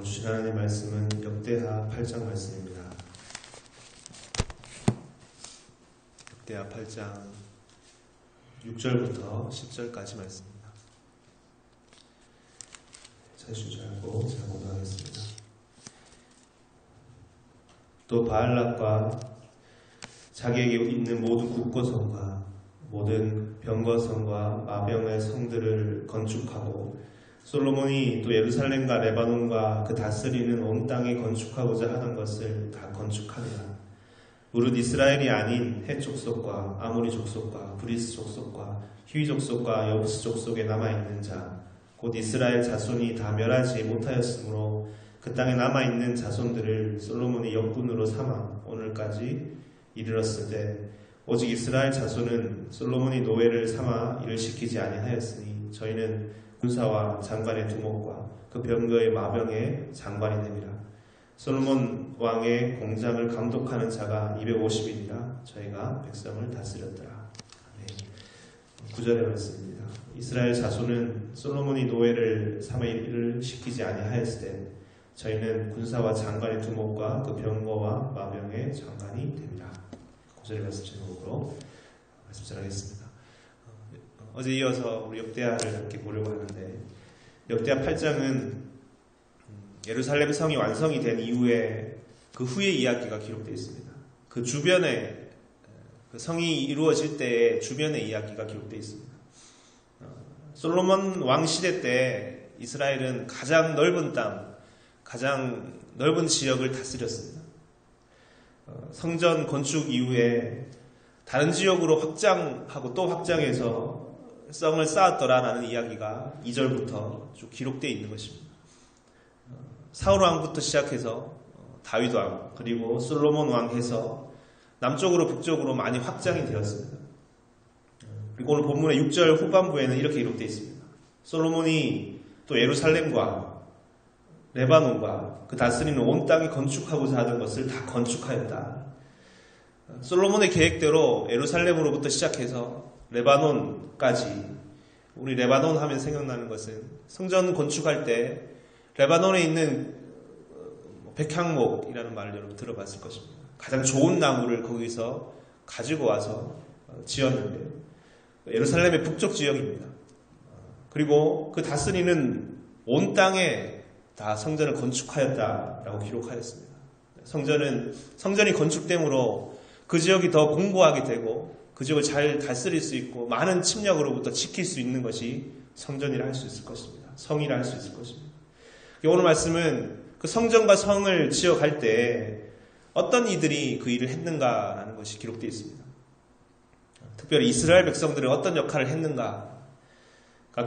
오늘 주신 하나님의 말씀은 역대하 8장 말씀입니다. 역대하 8장 6절부터 10절까지 말씀입니다. 자주 잘고 제가 공부하겠습니다. 또 바알락과 자기에게 있는 모든 국고성과 모든 병거성과 마병의 성들을 건축하고 솔로몬이 또 예루살렘과 레바논과 그 다스리는 온 땅에 건축하고자 하는 것을 다 건축하니라. 무릇 이스라엘이 아닌 헷 족속과 아모리 족속과 브리스 족속과 히위 족속과 여부스 족속에 남아있는 자 곧 이스라엘 자손이 다 멸하지 못하였으므로 그 땅에 남아있는 자손들을 솔로몬이 역군으로 삼아 오늘까지 이르렀으되 오직 이스라엘 자손은 솔로몬이 노예를 삼아 일을 시키지 아니하였으니 저희는 군사와 장관의 두목과 그 병거의 마병의 장관이 됨이라. 솔로몬 왕의 공장을 감독하는 자가 250인이라 저희가 백성을 다스렸더라. 9절의 말씀입니다. 이스라엘 자손은 솔로몬이 노예를 삼아 일을 시키지 아니하였으되 저희는 군사와 장관의 두목과 그 병거와 마병의 장관이 됩니다. 9절의 말씀 제목으로 말씀 전하겠습니다. 어제 이어서 우리 역대하를 함께 보려고 하는데 역대하 8장은 예루살렘 성이 완성이 된 이후에 그 후의 이야기가 기록되어 있습니다. 그 주변에 그 성이 이루어질 때의 주변의 이야기가 기록되어 있습니다. 솔로몬 왕 시대 때 이스라엘은 가장 넓은 땅, 가장 넓은 지역을 다스렸습니다. 성전 건축 이후에 다른 지역으로 확장하고 또 확장해서 성을 쌓았더라라는 이야기가 2절부터 쭉 기록되어 있는 것입니다. 사울 왕부터 시작해서 다윗 왕 그리고 솔로몬 왕 해서 남쪽으로 북쪽으로 많이 확장이 되었습니다. 그리고 오늘 본문의 6절 후반부에는 이렇게 기록되어 있습니다. 솔로몬이 또 예루살렘과 레바논과 그 다스리는 온 땅이 건축하고자 하던 것을 다 건축하였다. 솔로몬의 계획대로 예루살렘으로부터 시작해서 레바논까지, 우리 레바논 하면 생각나는 것은 성전 건축할 때 레바논에 있는 백향목이라는 말을 여러분 들어봤을 것입니다. 가장 좋은 나무를 거기서 가지고 와서 지었는데 예루살렘의 북쪽 지역입니다. 그리고 그 다스리는 온 땅에 다 성전을 건축하였다라고 기록하였습니다. 성전이 건축됨으로 그 지역이 더 공고하게 되고 그 지역을 잘 다스릴 수 있고 많은 침략으로부터 지킬 수 있는 것이 성전이라 할 수 있을 것입니다. 성이라 할 수 있을 것입니다. 오늘 말씀은 그 성전과 성을 지어갈 때 어떤 이들이 그 일을 했는가라는 것이 기록되어 있습니다. 특별히 이스라엘 백성들은 어떤 역할을 했는가가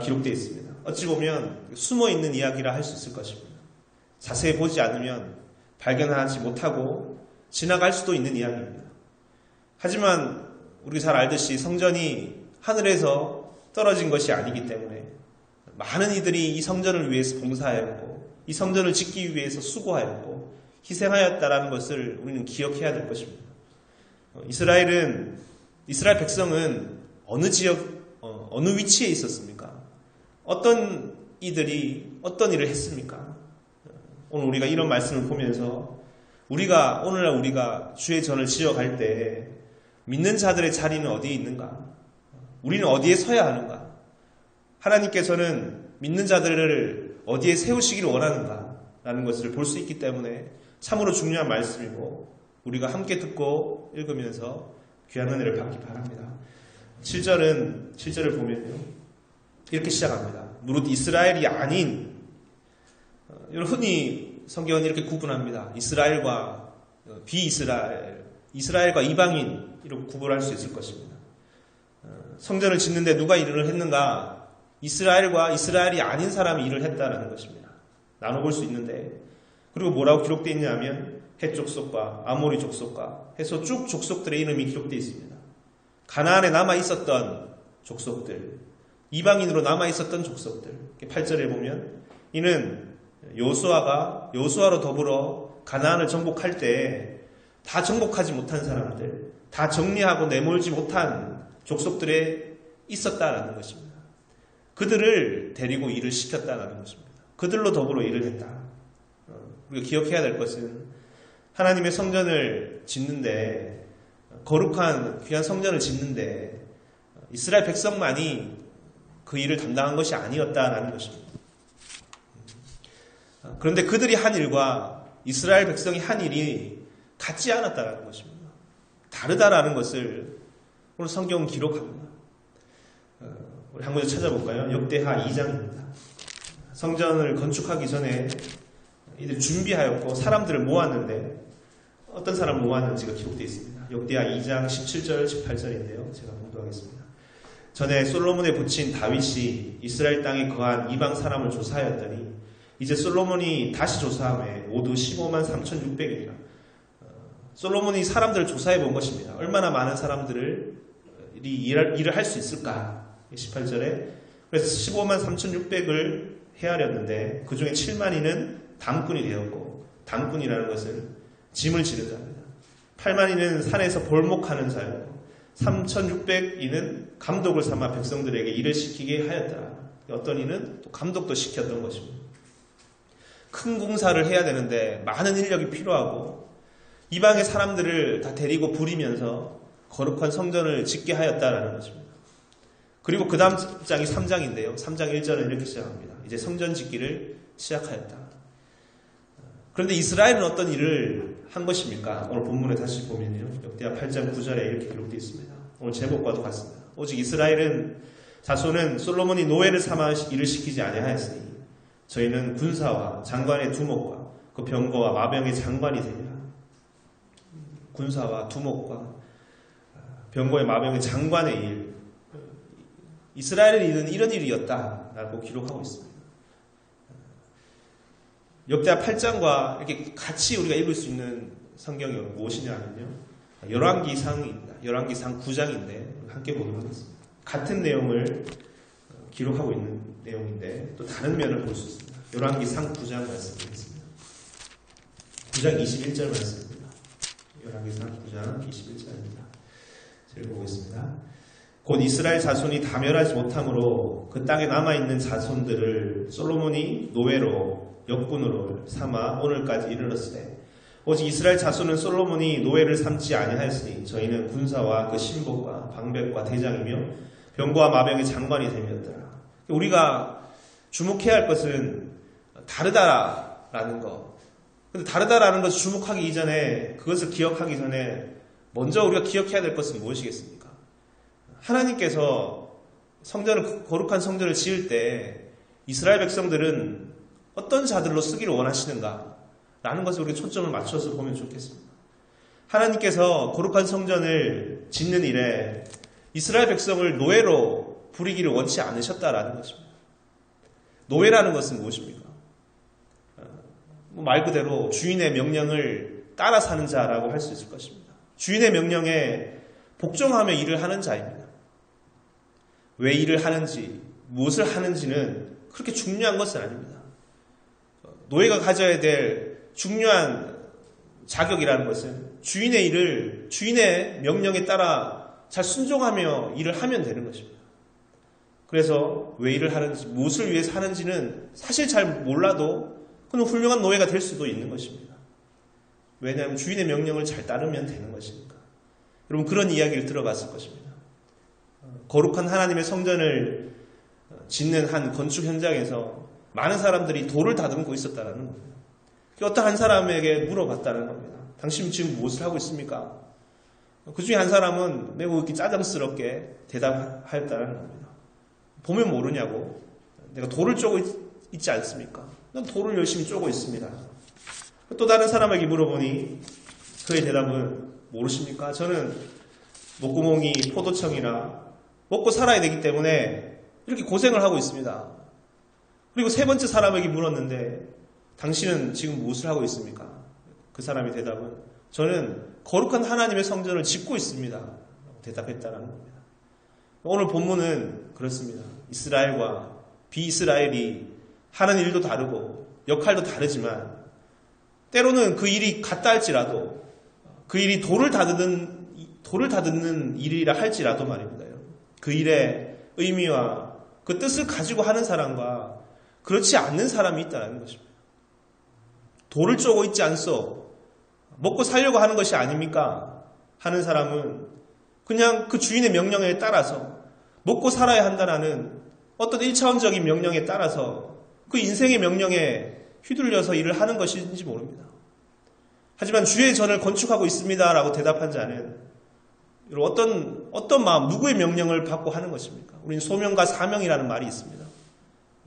기록되어 있습니다. 어찌 보면 숨어있는 이야기라 할 수 있을 것입니다. 자세히 보지 않으면 발견하지 못하고 지나갈 수도 있는 이야기입니다. 하지만 우리가 잘 알듯이 성전이 하늘에서 떨어진 것이 아니기 때문에 많은 이들이 이 성전을 위해서 봉사하였고 이 성전을 짓기 위해서 수고하였고 희생하였다라는 것을 우리는 기억해야 될 것입니다. 이스라엘 백성은 어느 지역, 어느 위치에 있었습니까? 어떤 이들이 어떤 일을 했습니까? 오늘 우리가 이런 말씀을 보면서 오늘날 우리가 주의 전을 지어갈 때 믿는 자들의 자리는 어디에 있는가? 우리는 어디에 서야 하는가? 하나님께서는 믿는 자들을 어디에 세우시기를 원하는가? 라는 것을 볼 수 있기 때문에 참으로 중요한 말씀이고 우리가 함께 듣고 읽으면서 귀한 은혜를 받기 바랍니다. 7절을 보면요. 이렇게 시작합니다. 무릇 이스라엘이 아닌, 흔히 성경은 이렇게 구분합니다. 이스라엘과 비이스라엘, 이스라엘과 이방인, 이렇게 구분할 수 있을 것입니다. 성전을 짓는데 누가 일을 했는가? 이스라엘과 이스라엘이 아닌 사람이 일을 했다라는 것입니다. 나눠볼 수 있는데, 그리고 뭐라고 기록되어 있냐면 헷 족속과 아모리 족속과 해서 쭉 족속들의 이름이 기록되어 있습니다. 가나안에 남아있었던 족속들, 이방인으로 남아있었던 족속들. 8절에 보면 이는 여호수아로 더불어 가나안을 정복할 때 다 정복하지 못한 사람들, 다 정리하고 내몰지 못한 족속들에 있었다라는 것입니다. 그들을 데리고 일을 시켰다라는 것입니다. 그들로 더불어 일을 했다. 우리가 기억해야 될 것은 하나님의 성전을 짓는데, 거룩한 귀한 성전을 짓는데 이스라엘 백성만이 그 일을 담당한 것이 아니었다라는 것입니다. 그런데 그들이 한 일과 이스라엘 백성이 한 일이 같지 않았다라는 것입니다. 다르다라는 것을 오늘 성경은 기록합니다. 우리 한 구절 찾아볼까요? 역대하 2장입니다. 성전을 건축하기 전에 이들 준비하였고 사람들을 모았는데 어떤 사람 모았는지가 기록되어 있습니다. 역대하 2장 17절 18절인데요. 제가 봉독하겠습니다. 전에 솔로몬에 붙인 다윗이 이스라엘 땅에 거한 이방 사람을 조사하였더니 이제 솔로몬이 다시 조사함에 모두 15만 3,600이라. 솔로몬이 사람들을 조사해 본 것입니다. 얼마나 많은 사람들을 일을 할 수 있을까? 18절에 그래서 15만 3,600을 헤아렸는데 그 중에 7만이는 담꾼이 되었고, 담꾼이라는 것은 짐을 지는 자입니다. 8만이는 산에서 볼목하는 자였고 3,600이는 감독을 삼아 백성들에게 일을 시키게 하였더라. 어떤 이는 또 감독도 시켰던 것입니다. 큰 공사를 해야 되는데 많은 인력이 필요하고 이방의 사람들을 다 데리고 부리면서 거룩한 성전을 짓게 하였다라는 것입니다. 그리고 그 다음 장이 3장인데요. 3장 1절은 이렇게 시작합니다. 이제 성전 짓기를 시작하였다. 그런데 이스라엘은 어떤 일을 한 것입니까? 오늘 본문에 다시 보면요. 역대하 8장 9절에 이렇게 기록되어 있습니다. 오늘 제목과도 같습니다. 오직 이스라엘은 자손은 솔로몬이 노예를 삼아 일을 시키지 아니하였으니 저희는 군사와 장관의 두목과 그 병거와 마병의 장관이 되리라. 군사와 두목과 병거의 마병의 장관의 일, 이스라엘의 일은 이런 일이었다라고 기록하고 있습니다. 역대하 8장과 이렇게 같이 우리가 읽을 수 있는 성경이 무엇이냐면요, 열왕기상입니다. 열왕기상 9장인데 함께 보도록 하겠습니다. 같은 내용을 기록하고 있는 내용인데 또 다른 면을 볼 수 있습니다. 열왕기상 9장 말씀드리겠습니다. 9장 21절 말씀입니다. 열왕기상 9장 21절입니다. 읽어보겠습니다. 곧 이스라엘 자손이 다 멸하지 못함으로 그 땅에 남아있는 자손들을 솔로몬이 노예로 역군으로 삼아 오늘까지 이르렀으되 오직 이스라엘 자손은 솔로몬이 노예를 삼지 아니하였으니 저희는 군사와 그 신복과 방백과 대장이며 병거와 마병의 장관이 됨이었더라. 우리가 주목해야 할 것은 다르다라는 것. 근데 다르다라는 것을 주목하기 이전에, 그것을 기억하기 전에 먼저 우리가 기억해야 될 것은 무엇이겠습니까? 하나님께서 거룩한 성전을 지을 때 이스라엘 백성들은 어떤 자들로 쓰기를 원하시는가? 라는 것을 우리가 초점을 맞춰서 보면 좋겠습니다. 하나님께서 거룩한 성전을 짓는 일에 이스라엘 백성을 노예로 부리기를 원치 않으셨다라는 것입니다. 노예라는 것은 무엇입니까? 말 그대로 주인의 명령을 따라 사는 자라고 할 수 있을 것입니다. 주인의 명령에 복종하며 일을 하는 자입니다. 왜 일을 하는지, 무엇을 하는지는 그렇게 중요한 것은 아닙니다. 노예가 가져야 될 중요한 자격이라는 것은 주인의 일을 주인의 명령에 따라 잘 순종하며 일을 하면 되는 것입니다. 그래서 왜 일을 하는지, 무엇을 위해서 하는지는 사실 잘 몰라도 그는 훌륭한 노예가 될 수도 있는 것입니다. 왜냐하면 주인의 명령을 잘 따르면 되는 것이니까. 여러분, 그런 이야기를 들어봤을 것입니다. 거룩한 하나님의 성전을 짓는 한 건축 현장에서 많은 사람들이 돌을 다듬고 있었다는 겁니다. 어떤 한 사람에게 물어봤다는 겁니다. 당신 지금 무엇을 하고 있습니까? 그 중에 한 사람은 매우 이렇게 짜증스럽게 대답하였다는 겁니다. 보면 모르냐고. 내가 돌을 쪼고 있지 않습니까? 난 돌을 열심히 쪼고 있습니다. 또 다른 사람에게 물어보니 그의 대답은 모르십니까? 저는 목구멍이 포도청이라 먹고 살아야 되기 때문에 이렇게 고생을 하고 있습니다. 그리고 세 번째 사람에게 물었는데 당신은 지금 무엇을 하고 있습니까? 그 사람의 대답은 저는 거룩한 하나님의 성전을 짓고 있습니다. 대답했다는 겁니다. 오늘 본문은 그렇습니다. 이스라엘과 비이스라엘이 하는 일도 다르고 역할도 다르지만 때로는 그 일이 같다 할지라도 그 일이 돌을 다듬는 일이라 할지라도 말입니다. 그 일의 의미와 그 뜻을 가지고 하는 사람과 그렇지 않는 사람이 있다는 것입니다. 돌을 쪼고 있지 않소? 먹고 살려고 하는 것이 아닙니까? 하는 사람은 그냥 그 주인의 명령에 따라서 먹고 살아야 한다는 어떤 1차원적인 명령에 따라서 그 인생의 명령에 휘둘려서 일을 하는 것인지 모릅니다. 하지만 주의 전을 건축하고 있습니다라고 대답한 자는 어떤 마음, 누구의 명령을 받고 하는 것입니까? 우리는 소명과 사명이라는 말이 있습니다.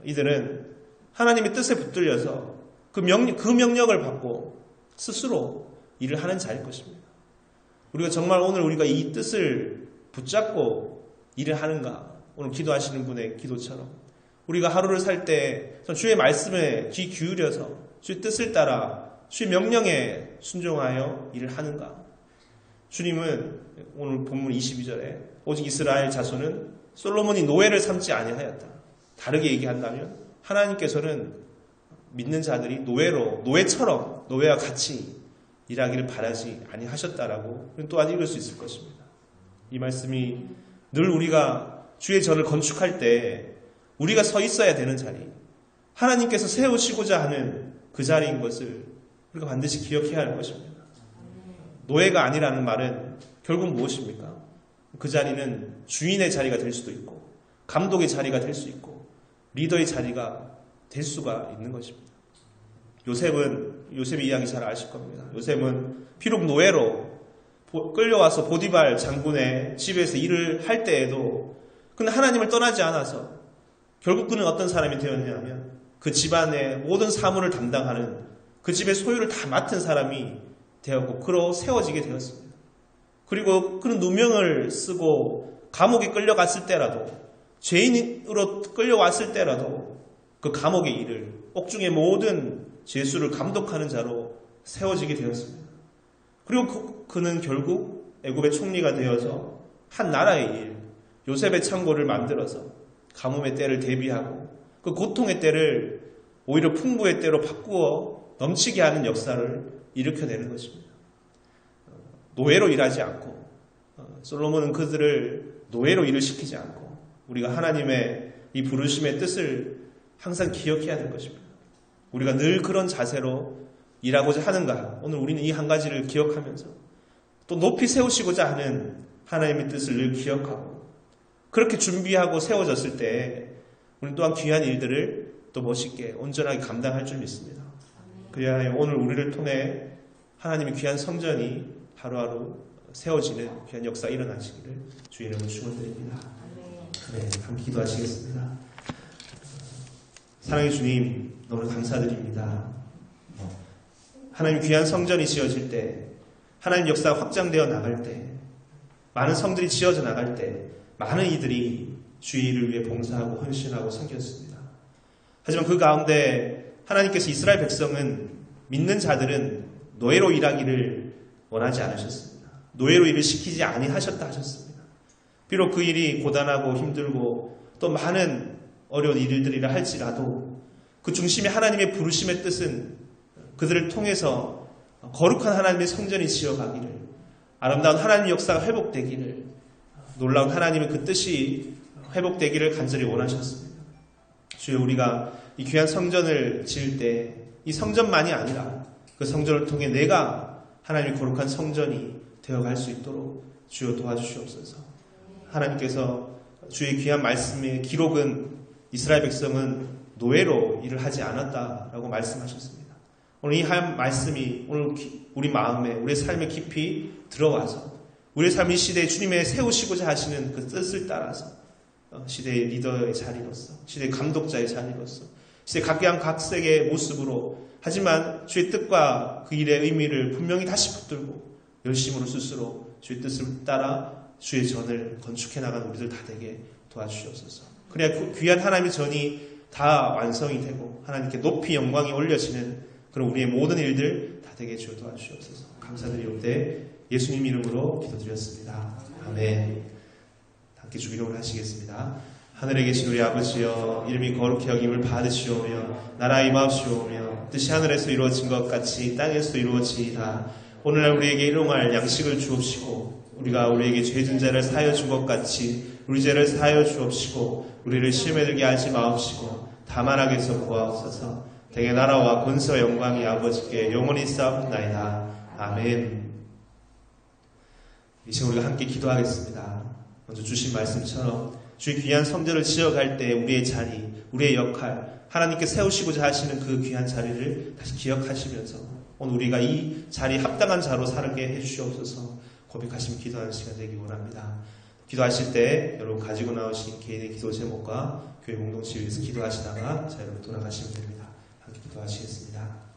이들은 하나님의 뜻에 붙들려서 그 명령을 받고 스스로 일을 하는 자일 것입니다. 우리가 정말 오늘 우리가 이 뜻을 붙잡고 일을 하는가? 오늘 기도하시는 분의 기도처럼 우리가 하루를 살 때 주의 말씀에 귀 기울여서 주의 뜻을 따라 주의 명령에 순종하여 일을 하는가? 주님은 오늘 본문 22절에 오직 이스라엘 자손은 솔로몬이 노예를 삼지 아니하였다. 다르게 얘기한다면 하나님께서는 믿는 자들이 노예처럼 노예와 같이 일하기를 바라지 아니하셨다라고 또한 읽을 수 있을 것입니다. 이 말씀이 늘 우리가 주의 전을 건축할 때 우리가 서 있어야 되는 자리, 하나님께서 세우시고자 하는 그 자리인 것을 우리가 반드시 기억해야 할 것입니다. 노예가 아니라는 말은 결국 무엇입니까? 그 자리는 주인의 자리가 될 수도 있고 감독의 자리가 될 수 있고 리더의 자리가 될 수가 있는 것입니다. 요셉의 이야기 잘 아실 겁니다. 요셉은 비록 노예로 끌려와서 보디발 장군의 집에서 일을 할 때에도 그는 하나님을 떠나지 않아서 결국 그는 어떤 사람이 되었냐면 그 집안의 모든 사물을 담당하는 그 집의 소유를 다 맡은 사람이 되었고 그로 세워지게 되었습니다. 그리고 그는 누명을 쓰고 감옥에 끌려갔을 때라도 죄인으로 끌려왔을 때라도 그 감옥의 일을 옥중의 모든 죄수를 감독하는 자로 세워지게 되었습니다. 그리고 그는 결국 애굽의 총리가 되어서 한 나라의 일, 요셉의 창고를 만들어서 가뭄의 때를 대비하고 그 고통의 때를 오히려 풍부의 때로 바꾸어 넘치게 하는 역사를 일으켜내는 것입니다. 노예로 일하지 않고 솔로몬은 그들을 노예로 일을 시키지 않고 우리가 하나님의 이 부르심의 뜻을 항상 기억해야 될 것입니다. 우리가 늘 그런 자세로 일하고자 하는가? 오늘 우리는 이 한 가지를 기억하면서 또 높이 세우시고자 하는 하나님의 뜻을 늘 기억하고 그렇게 준비하고 세워졌을 때 우리는 또한 귀한 일들을 또 멋있게 온전하게 감당할 줄 믿습니다. 그래야 오늘 우리를 통해 하나님의 귀한 성전이 하루하루 세워지는 귀한 역사 일어나시기를 주의 이름으로 축원드립니다. 네, 함께 기도하시겠습니다. 사랑의 주님, 너무 감사드립니다. 하나님 귀한 성전이 지어질 때, 하나님 역사가 확장되어 나갈 때, 많은 성들이 지어져 나갈 때 많은 이들이 주의 일을 위해 봉사하고 헌신하고 섬겼습니다. 하지만 그 가운데 하나님께서 이스라엘 백성은 믿는 자들은 노예로 일하기를 원하지 않으셨습니다. 노예로 일을 시키지 아니하셨다 하셨습니다. 비록 그 일이 고단하고 힘들고 또 많은 어려운 일들이라 할지라도 그 중심에 하나님의 부르심의 뜻은 그들을 통해서 거룩한 하나님의 성전이 지어가기를, 아름다운 하나님의 역사가 회복되기를, 놀라운 하나님의 그 뜻이 회복되기를 간절히 원하셨습니다. 주여, 우리가 이 귀한 성전을 지을 때 이 성전만이 아니라 그 성전을 통해 내가 하나님의 거룩한 성전이 되어갈 수 있도록 주여 도와주시옵소서. 하나님께서 주의 귀한 말씀의 기록은 이스라엘 백성은 노예로 일을 하지 않았다라고 말씀하셨습니다. 오늘 이 한 말씀이 오늘 우리 마음에, 우리의 삶에 깊이 들어와서 우리의 삶 이 시대에 주님의 세우시고자 하시는 그 뜻을 따라서 시대의 리더의 자리로서, 시대의 감독자의 자리로서, 시대 각양각색의 모습으로, 하지만 주의 뜻과 그 일의 의미를 분명히 다시 붙들고 열심으로 스스로 주의 뜻을 따라 주의 전을 건축해 나가는 우리들 다 되게 도와주시옵소서. 그래야 그 귀한 하나님의 전이 다 완성이 되고 하나님께 높이 영광이 올려지는 그런 우리의 모든 일들 다 되게 주여 도와주시옵소서. 감사드리옵되 예수님 이름으로 기도드렸습니다. 아멘. 함께 주기도를 하시겠습니다. 하늘에 계신 우리 아버지여, 이름이 거룩히 여김을 받으시오며 나라 임하옵시오며 뜻이 하늘에서 이루어진 것 같이 땅에서 이루어지이다. 오늘날 우리에게 일용할 양식을 주옵시고 우리가 우리에게 죄진 자를 사하여 준 것 같이 우리 죄를 사하여 주옵시고 우리를 시험에 들게 하지 마옵시고 다만 악에서 구하옵소서. 대개 나라와 권세와 영광이 아버지께 영원히 쌓옵나이다. 아멘. 이 시간 우리가 함께 기도하겠습니다. 먼저 주신 말씀처럼 주의 귀한 성전을 지어갈 때 우리의 자리, 우리의 역할, 하나님께 세우시고자 하시는 그 귀한 자리를 다시 기억하시면서 오늘 우리가 이 자리에 합당한 자로 살게 해주시옵소서 고백하시며 기도하는 시간 되기 원합니다. 기도하실 때 여러분 가지고 나오신 개인의 기도 제목과 교회 공동체 위해서 기도하시다가 자 여러분 돌아가시면 됩니다. 함께 기도하시겠습니다.